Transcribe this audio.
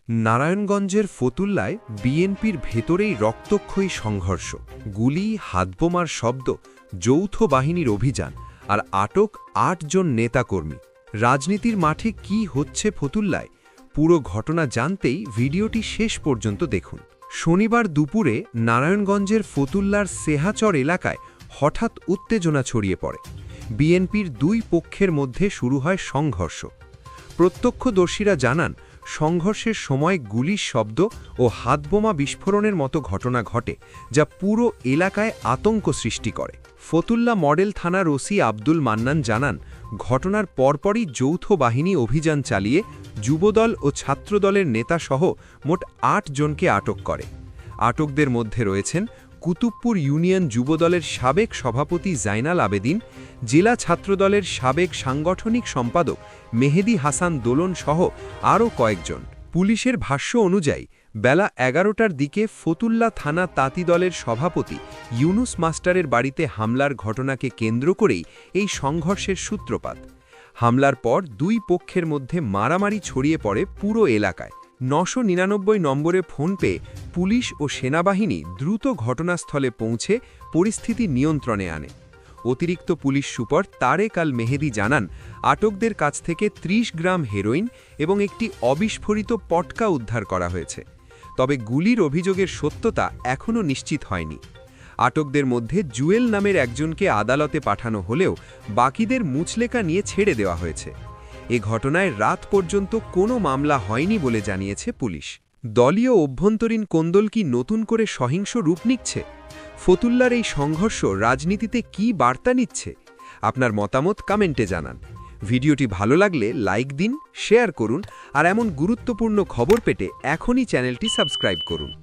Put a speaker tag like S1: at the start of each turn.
S1: নারায়ণগঞ্জের ফতুল্লায় বিএনপির ভেতরেই রক্তক্ষয়ী সংঘর্ষ, গুলি, হাতবোমার শব্দ, যৌথ বাহিনীর অভিযান আর আটক ৮ জন নেতাকর্মী। রাজনীতির মাঠে কি হচ্ছে ফতুল্লায়, পুরো ঘটনা জানতেই ভিডিওটি শেষ পর্যন্ত দেখুন। শনিবার দুপুরে নারায়ণগঞ্জের ফতুল্লার সেহাচর এলাকায় হঠাৎ উত্তেজনা ছড়িয়ে পড়ে। বিএনপির দুই পক্ষের মধ্যে শুরু হয় সংঘর্ষ। প্রত্যক্ষদর্শীরা জানান, সংঘর্ষের সময় গুলির শব্দ ও হাতবোমা বিস্ফোরণের মতো ঘটনা ঘটে, যা পুরো এলাকায় আতঙ্ক সৃষ্টি করে। ফতুল্লা মডেল থানার ওসি আব্দুল মান্নান জানান, ঘটনার পরপরই যৌথ বাহিনী অভিযান চালিয়ে যুবদল ও ছাত্রদলের নেতাসহ মোট ৮ জনকে আটক করে। আটকদের মধ্যে রয়েছেন কুতুবপুর ইউনিয়ন যুবদলের সাবেক সভাপতি জাইনাল আবেদিন, জেলা ছাত্রদলের সাবেক সাংগঠনিক সম্পাদক মেহেদি হাসান দোলন সহ আরও কয়েকজন। পুলিশের ভাষ্য অনুযায়ী বেলা ১১টার দিকে ফতুল্লা থানা তাঁতি দলের সভাপতি ইউনুস মাস্টারের বাড়িতে হামলার ঘটনাকে কেন্দ্র করেই এই সংঘর্ষের সূত্রপাত। হামলার পর দুই পক্ষের মধ্যে মারামারি ছড়িয়ে পড়ে পুরো এলাকায়। ৯৯৯ নম্বরে ফোন পেয়ে পুলিশ ও সেনাবাহিনী দ্রুত ঘটনাস্থলে পৌঁছে পরিস্থিতি নিয়ন্ত্রণে আনে। অতিরিক্ত পুলিশ সুপার তারেক আল মেহেদি জানান, আটকদের কাছ থেকে ৩০ গ্রাম হেরোইন এবং একটি অবিস্ফোরিত পটকা উদ্ধার করা হয়েছে। তবে গুলির অভিযোগের সত্যতা এখনও নিশ্চিত হয়নি। আটকদের মধ্যে জুয়েল নামের একজনকে আদালতে পাঠানো হলেও বাকিদের মুচলেকা নিয়ে ছেড়ে দেওয়া হয়েছে। এ ঘটনায় রাত পর্যন্ত কোনো মামলা হয়নি বলে জানিয়েছে পুলিশ। দলীয় অভ্যন্তরীণ কোন্দল কি নতুন করে সহিংস রূপ নিচ্ছে? ফতুল্লার এই সংঘর্ষ রাজনীতিতে কি বার্তা নিচ্ছে? আপনার মতামত কমেন্টে জানান। ভিডিওটি ভালো লাগলে লাইক দিন, শেয়ার করুন আর এমন গুরুত্বপূর্ণ খবর পেতে এখনই চ্যানেলটি সাবস্ক্রাইব করুন।